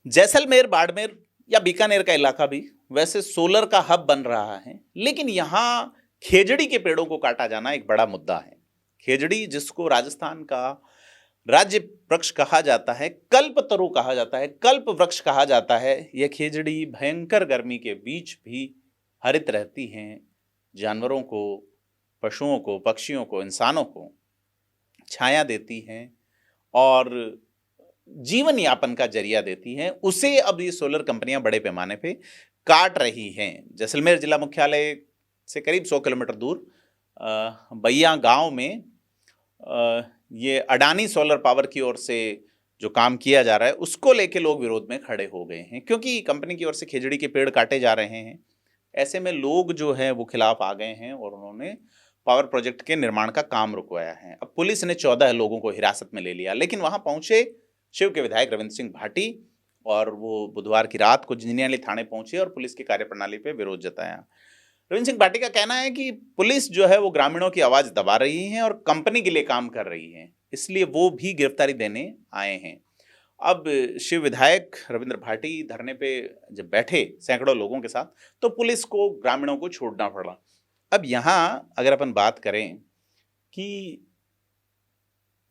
जैसलमेर, बाड़मेर या बीकानेर का इलाका भी वैसे सोलर का हब बन रहा है, लेकिन यहां खेजड़ी के पेड़ों को काटा जाना एक बड़ा मुद्दा है। खेजड़ी, जिसको राजस्थान का राज्य वृक्ष कहा जाता है, कल्पतरु कहा जाता है, कल्प वृक्ष कहा जाता है, यह खेजड़ी भयंकर गर्मी के बीच भी हरित रहती हैं, जानवरों को, पशुओं को, पक्षियों को, इंसानों को छाया देती हैं और जीवन यापन का जरिया देती हैं। उसे अब ये सोलर कंपनियां बड़े पैमाने पे काट रही हैं। जैसलमेर जिला मुख्यालय से करीब 100 किलोमीटर दूर बैया गांव में ये अडानी सोलर पावर की ओर से जो काम किया जा रहा है उसको लेके लोग विरोध में खड़े हो गए हैं, क्योंकि कंपनी की ओर से खेजड़ी के पेड़ काटे जा रहे हैं। ऐसे में लोग जो है वो खिलाफ आ गए हैं और उन्होंने पावर प्रोजेक्ट के निर्माण का काम रुकवाया है। अब पुलिस ने 14 लोगों को हिरासत में ले लिया, लेकिन वहां पहुंचे शिव के विधायक रविंद्र सिंह भाटी और वो बुधवार की रात को जिंजनियाली थाने पहुंचे और पुलिस की कार्यप्रणाली पे विरोध जताया। रविंद्र सिंह भाटी का कहना है कि पुलिस जो है वो ग्रामीणों की आवाज दबा रही है और कंपनी के लिए काम कर रही है, इसलिए वो भी गिरफ्तारी देने आए हैं। अब शिव विधायक रविंद्र भाटी धरने पे जब बैठे सैकड़ों लोगों के साथ, तो पुलिस को ग्रामीणों को छोड़ना पड़ा। अब यहां अगर अपन बात करें कि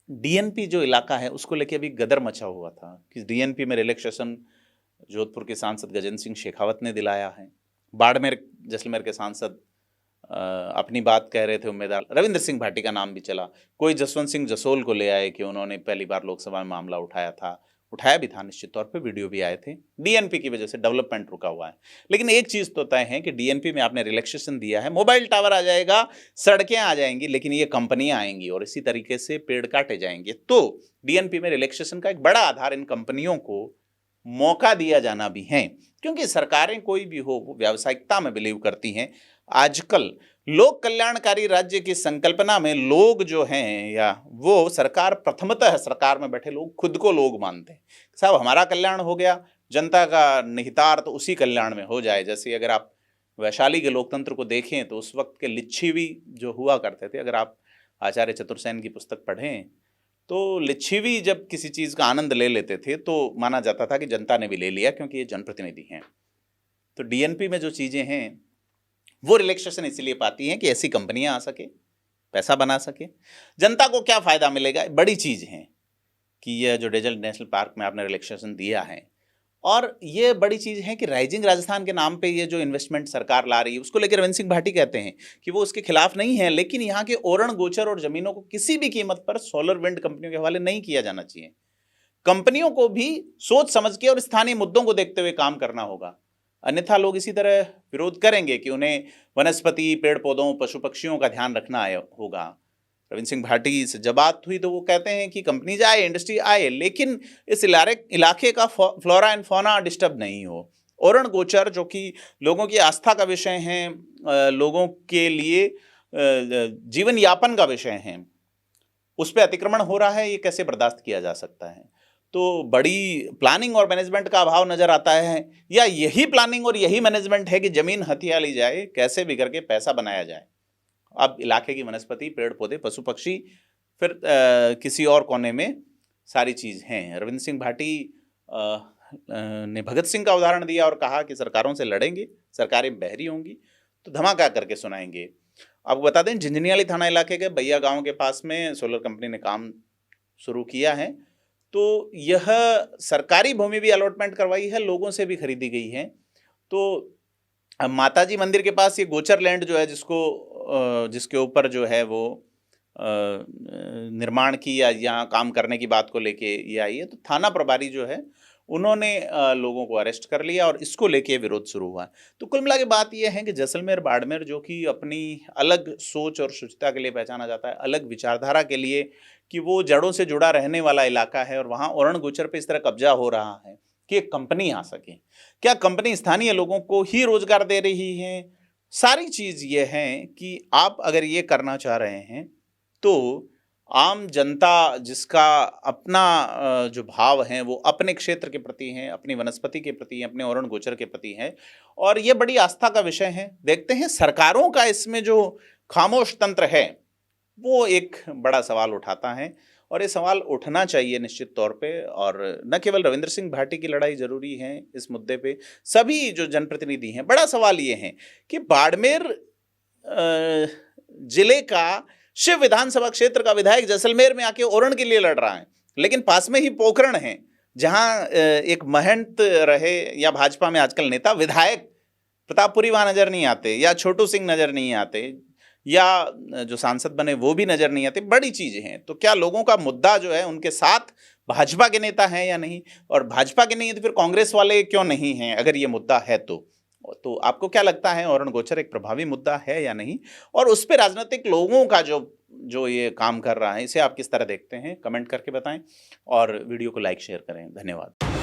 डीएनपी जो इलाका है उसको लेके अभी गदर मचा हुआ था कि डीएनपी में रिलैक्सेशन जोधपुर के सांसद गजेंद्र सिंह शेखावत ने दिलाया है। बाड़मेर जैसलमेर के सांसद अपनी बात कह रहे थे, उम्मीदवार रविंद्र सिंह भाटी का नाम भी चला। कोई जसवंत सिंह जसोल को ले आए कि उन्होंने पहली बार लोकसभा में मामला उठाया भी था, निश्चित तौर पे वीडियो भी आए थे। डीएनपी की वजह से डेवलपमेंट रुका हुआ है, लेकिन एक चीज तो तय है कि डीएनपी में आपने रिलैक्सेशन दिया है, मोबाइल टावर आ जाएगा, सड़कें आ जाएंगी, लेकिन ये कंपनियां आएंगी और इसी तरीके से पेड़ काटे जाएंगे। तो डीएनपी में रिलैक्सेशन का एक बड़ा आधार इन कंपनियों को मौका दिया जाना भी है, क्योंकि सरकारें कोई भी हो वो व्यावसायिकता में बिलीव करती हैं। आजकल लोक कल्याणकारी राज्य की संकल्पना में लोग जो हैं या वो सरकार, प्रथमतः सरकार में बैठे लोग खुद को लोग मानते हैं। साहब हमारा कल्याण हो गया, जनता का निहितार्थ उसी कल्याण में हो जाए। जैसे अगर आप वैशाली के लोकतंत्र को देखें तो उस वक्त के लिच्छवी जो हुआ करते थे, अगर आप आचार्य चतुर्सेन की पुस्तक पढ़ें तो लिच्छवी जब किसी चीज का आनंद ले लेते थे तो माना जाता था कि जनता ने भी ले लिया, क्योंकि ये जनप्रतिनिधि हैं। तो डीएनपी में जो चीजें हैं वो रिलैक्सेशन इसलिए पाती हैं कि ऐसी कंपनियां आ सके, पैसा बना सके। जनता को क्या फायदा मिलेगा, बड़ी चीज है कि यह जो डेजर्ट नेशनल पार्क में आपने रिलैक्सेशन दिया है, और ये बड़ी चीज है कि राइजिंग राजस्थान के नाम पे ये जो इन्वेस्टमेंट सरकार ला रही है उसको लेकर रविंद्र सिंह भाटी कहते हैं कि वो उसके खिलाफ नहीं है, लेकिन यहाँ के ओरण गोचर और जमीनों को किसी भी कीमत पर सोलर विंड कंपनियों के हवाले नहीं किया जाना चाहिए। कंपनियों को भी सोच समझ के और स्थानीय मुद्दों को देखते हुए काम करना होगा, अन्यथा लोग इसी तरह विरोध करेंगे कि उन्हें वनस्पति, पेड़ पौधों, पशु पक्षियों का ध्यान रखना होगा। रविंद्र सिंह भाटी से जब बात हुई तो वो कहते हैं कि कंपनीज आए, इंडस्ट्री आए, लेकिन इस इलाके का फ्लोरा एंड फौना डिस्टर्ब नहीं हो। ओरण गोचर जो कि लोगों की आस्था का विषय है, लोगों के लिए जीवन यापन का विषय है, उस पर अतिक्रमण हो रहा है, ये कैसे बर्दाश्त किया जा सकता है। तो बड़ी प्लानिंग और मैनेजमेंट का अभाव नजर आता है, या यही प्लानिंग और यही मैनेजमेंट है कि जमीन हथिया ली जाए, कैसे भी करके पैसा बनाया जाए। अब इलाके की वनस्पति, पेड़ पौधे, पशु पक्षी, फिर किसी और कोने में सारी चीज हैं। रविंद्र सिंह भाटी ने भगत सिंह का उदाहरण दिया और कहा कि सरकारों से लड़ेंगे, सरकारें बहरी होंगी तो धमाका करके सुनाएंगे। आपको बता दें, झिंझनियाली थाना इलाके के बैया गांव के पास में सोलर कंपनी ने काम शुरू किया है। तो यह सरकारी भूमि भी अलॉटमेंट करवाई है, लोगों से भी खरीदी गई है। तो माताजी मंदिर के पास ये गोचर लैंड जो है, जिसके ऊपर जो है वो निर्माण की या यहाँ काम करने की बात को लेके ये आई है, तो थाना प्रभारी जो है उन्होंने लोगों को अरेस्ट कर लिया और इसको लेके विरोध शुरू हुआ। तो कुल मिला के बात यह है कि जैसलमेर, बाड़मेर जो कि अपनी अलग सोच और शुचिता के लिए पहचाना जाता है, अलग विचारधारा के लिए कि वो जड़ों से जुड़ा रहने वाला इलाका है, और वहाँ ओरण गोचर पे इस तरह कब्जा हो रहा है कि एक कंपनी आ सके। क्या कंपनी स्थानीय लोगों को ही रोजगार दे रही है? सारी चीज ये है कि आप अगर ये करना चाह रहे हैं तो आम जनता जिसका अपना जो भाव है वो अपने क्षेत्र के प्रति हैं, अपनी वनस्पति के प्रति हैं, अपने ओरण गोचर के प्रति हैं, और ये बड़ी आस्था का विषय है। देखते हैं सरकारों का इसमें जो खामोश तंत्र है वो एक बड़ा सवाल उठाता है, और ये सवाल उठना चाहिए निश्चित तौर पे। और न केवल रविंद्र सिंह भाटी की लड़ाई जरूरी है इस मुद्दे पे, सभी जो जनप्रतिनिधि हैं। बड़ा सवाल ये है कि बाड़मेर जिले का शिव विधानसभा क्षेत्र का विधायक जैसलमेर में आके ओरण के लिए लड़ रहा है, लेकिन पास में ही पोखरण है जहां एक महंत रहे या भाजपा में आजकल नेता विधायक प्रतापपुरी वहां नजर नहीं आते, या छोटू सिंह नजर नहीं आते, या जो सांसद बने वो भी नजर नहीं आते। बड़ी चीजें हैं। तो क्या लोगों का मुद्दा जो है उनके साथ भाजपा के नेता हैं या नहीं, और भाजपा के नहीं है तो फिर कांग्रेस वाले क्यों नहीं हैं अगर ये मुद्दा है तो आपको क्या लगता है ओरण गोचर एक प्रभावी मुद्दा है या नहीं, और उस पर राजनीतिक लोगों का जो ये काम कर रहा है इसे आप किस तरह देखते हैं, कमेंट करके बताएं और वीडियो को लाइक शेयर करें। धन्यवाद।